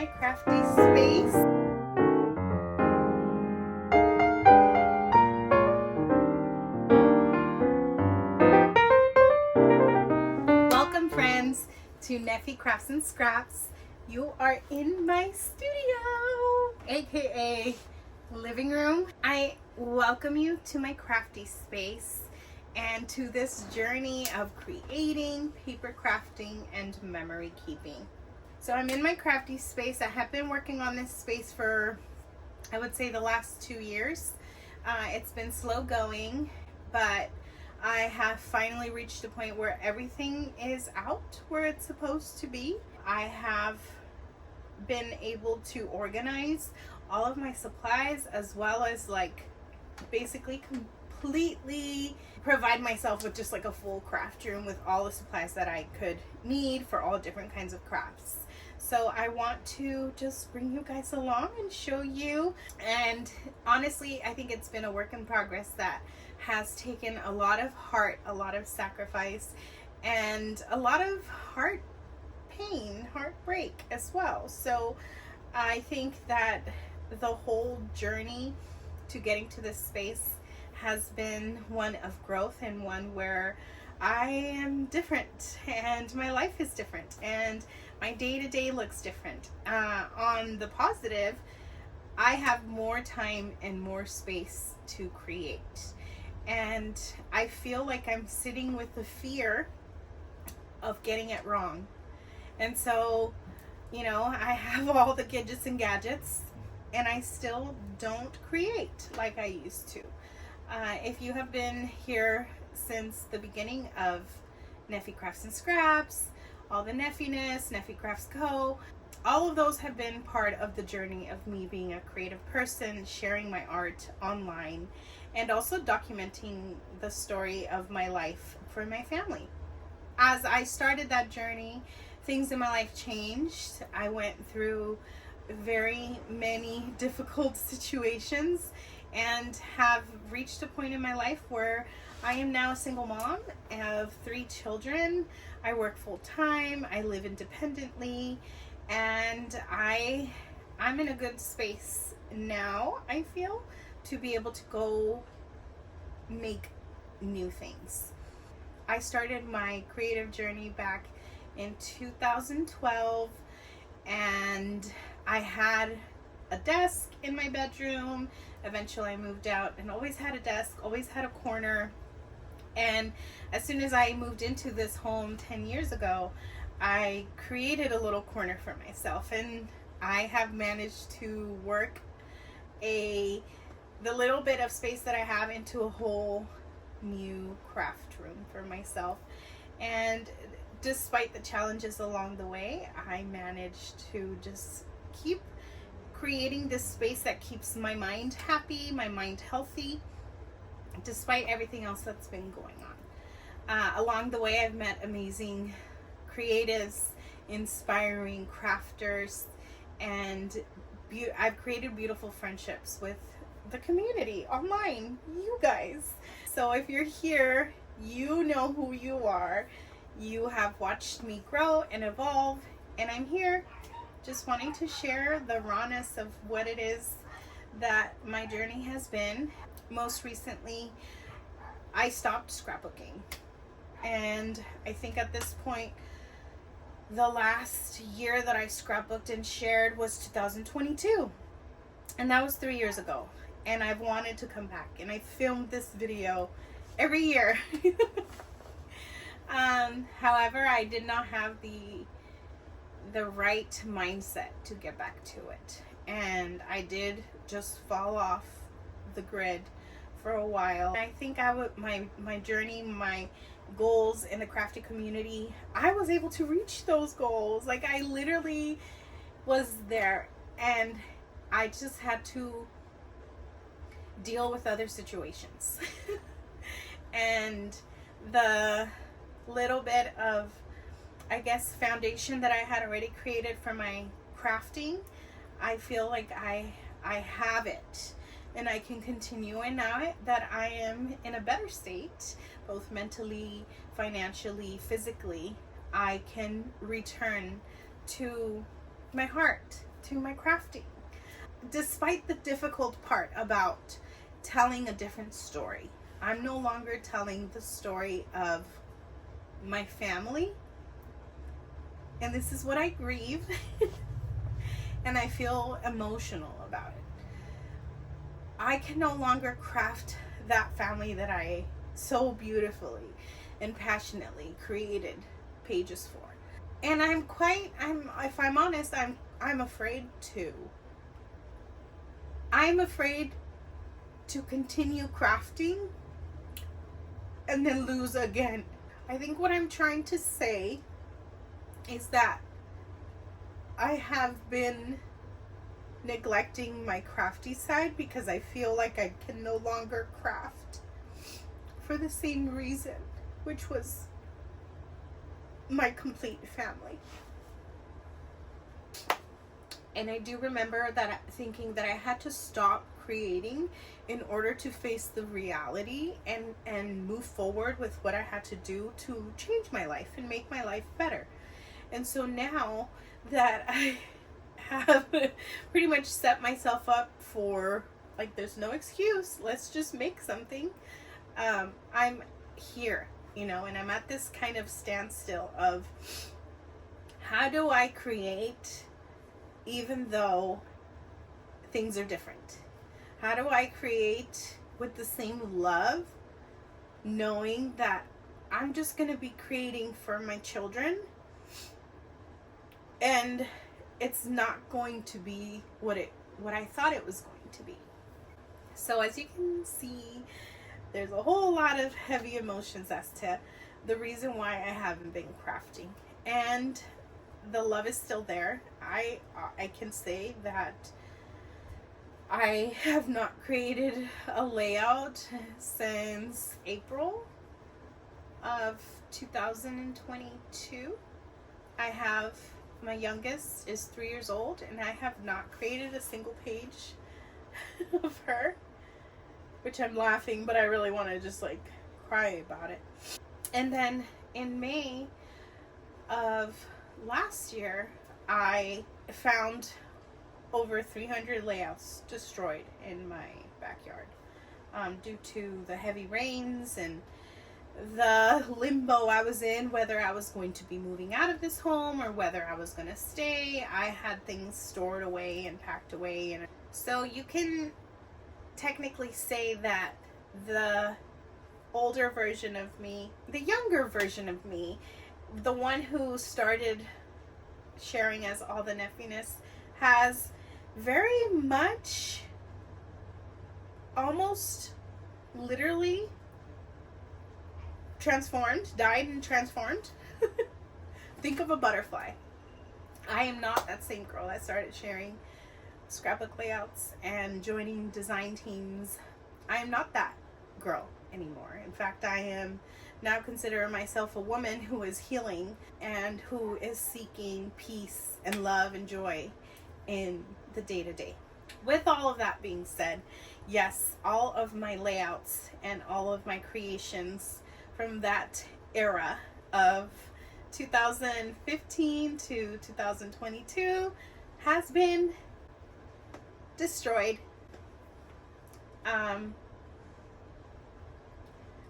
my crafty space. Welcome friends to Neffy Crafts and Scraps. You are in my studio, aka living room. I welcome you to my crafty space and to this journey of creating, paper crafting, and memory keeping. So I'm in my crafty space. I have been working on this space for, I would say, the last 2 years. It's been slow going, but I have finally reached a point where everything is out where it's supposed to be. I have been able to organize all of my supplies, as well as basically completely provide myself with just a full craft room with all the supplies that I could need for all different kinds of crafts. So I want to just bring you guys along and show you. And honestly, I think it's been a work in progress that has taken a lot of heart, a lot of sacrifice, and a lot of heartbreak as well. So I think that the whole journey to getting to this space has been one of growth, and one where I am different and my life is different and my day-to-day looks different. On the positive, I have more time and more space to create, and I feel like I'm sitting with the fear of getting it wrong. And so, I have all the gadgets and gadgets, and I still don't create like I used to. If you have been here since the beginning of Neffy Crafts and Scraps, all the Neffiness, Neffy Crafts Co., all of those have been part of the journey of me being a creative person, sharing my art online, and also documenting the story of my life for my family. As I started that journey, things in my life changed. I went through very many difficult situations and have reached a point in my life where I am now a single mom of 3 children. I work full time, I live independently, and I'm in a good space now, I feel, to be able to go make new things. I started my creative journey back in 2012, and I had a desk in my bedroom. Eventually I moved out and always had a desk, always had a corner. And as soon as I moved into this home 10 years ago, I created a little corner for myself, and I have managed to work the little bit of space that I have into a whole new craft room for myself. And despite the challenges along the way, I managed to just keep creating this space that keeps my mind happy, my mind healthy, despite everything else that's been going on. Along the way, I've met amazing creatives, inspiring crafters, and I've created beautiful friendships with the community online, you guys. So if you're here, you know who you are. You have watched me grow and evolve, and I'm here just wanting to share the rawness of what it is that my journey has been. Most recently, I stopped scrapbooking, and I think at this point, the last year that I scrapbooked and shared was 2022, and that was 3 years ago. And I've wanted to come back, and I filmed this video every year. However, I did not have the right mindset to get back to it, and I did just fall off the grid for a while. I think my journey, my goals in the crafty community, I was able to reach those goals. I literally was there, and I just had to deal with other situations. And the little bit of, I guess, foundation that I had already created for my crafting, I feel like I have it, and I can continue. And now that I am in a better state, both mentally, financially, physically, I can return to my heart, to my crafting. Despite the difficult part about telling a different story, I'm no longer telling the story of my family. And this is what I grieve. And I feel emotional about it. I can no longer craft that family that I so beautifully and passionately created pages for. And if I'm honest, I'm afraid to. I'm afraid to continue crafting and then lose again. I think what I'm trying to say is that I have been neglecting my crafty side because I feel like I can no longer craft for the same reason, which was my complete family. And I do remember that thinking that I had to stop creating in order to face the reality and move forward with what I had to do to change my life and make my life better. And so now that I have pretty much set myself up for, like, there's no excuse, let's just make something, I'm here, and I'm at this kind of standstill of how do I create even though things are different? How do I create with the same love, knowing that I'm just going to be creating for my children and it's not going to be what I thought it was going to be? So as you can see, there's a whole lot of heavy emotions as to the reason why I haven't been crafting. And the love is still there. I can say that I have not created a layout since April of 2022. My youngest is 3 years old, and I have not created a single page of her, which I'm laughing, but I really want to just like cry about it. And then in May of last year, I found over 300 layouts destroyed in my backyard due to the heavy rains and the limbo I was in, whether I was going to be moving out of this home or whether I was going to stay. I had things stored away and packed away, and so you can technically say that the older version of me, the younger version of me, the one who started sharing as all the nephewness, has very much, almost literally died and transformed. Think of a butterfly. I am not that same girl that started sharing scrapbook layouts and joining design teams. I am not that girl anymore. In fact, I am now consider myself a woman who is healing and who is seeking peace and love and joy in the day-to-day. With all of that being said, yes, all of my layouts and all of my creations from that era of 2015 to 2022 has been destroyed.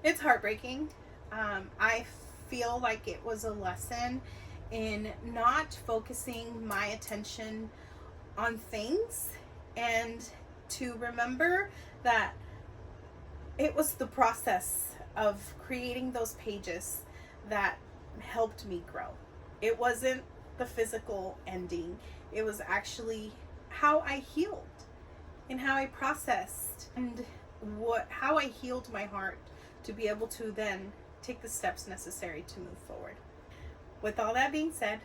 It's heartbreaking. I feel like it was a lesson in not focusing my attention on things and to remember that it was the process of creating those pages that helped me grow. It wasn't the physical ending. It was actually how I healed and how I processed and how I healed my heart to be able to then take the steps necessary to move forward. With all that being said,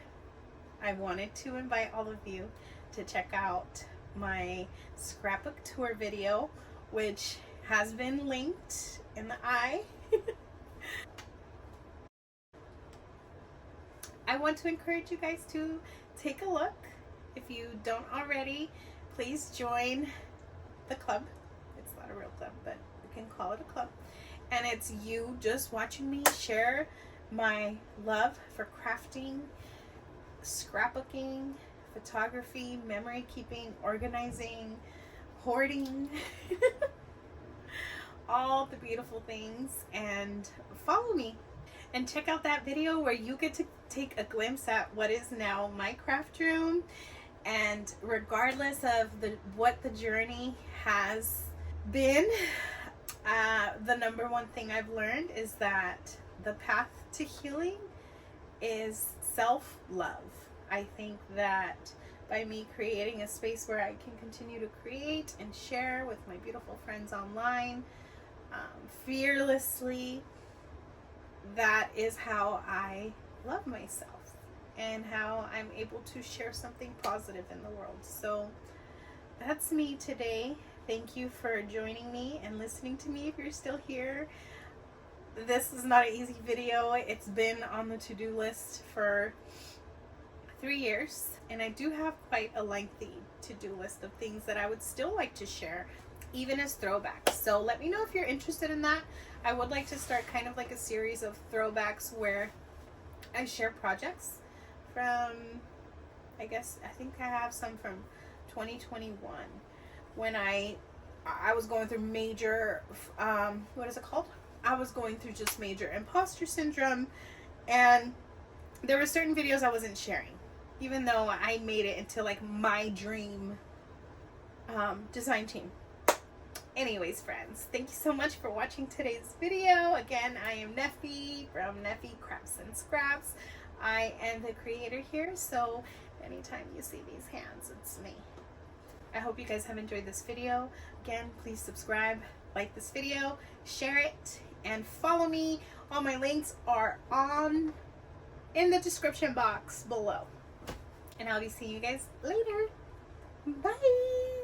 I wanted to invite all of you to check out my scrapbook tour video, which has been linked in the eye. I want to encourage you guys to take a look. If you don't already, please join the club. It's not a real club, but we can call it a club. And it's you just watching me share my love for crafting, scrapbooking, photography, memory keeping, organizing, hoarding, all the beautiful things. And follow me and check out that video where you get to take a glimpse at what is now my craft room. And regardless of what the journey has been, the number one thing I've learned is that the path to healing is self-love. I think that by me creating a space where I can continue to create and share with my beautiful friends online, fearlessly, that is how I love myself and how I'm able to share something positive in the world. So that's me today. Thank you for joining me and listening to me if you're still here. This is not an easy video. It's been on the to-do list for 3 years, and I do have quite a lengthy to-do list of things that I would still like to share, even as throwbacks. So let me know if you're interested in that. I would like to start kind of like a series of throwbacks where I share projects from, I think I have some from 2021 when I was going through major, what is it called? I was going through just major imposter syndrome, and there were certain videos I wasn't sharing, even though I made it into like my dream design team. Anyways, friends, thank you so much for watching today's video. Again, I am Neffy from Neffy Crafts and Scraps. I am the creator here, so anytime you see these hands, it's me. I hope you guys have enjoyed this video. Again, please subscribe, like this video, share it, and follow me. All my links are in the description box below. And I'll be seeing you guys later. Bye!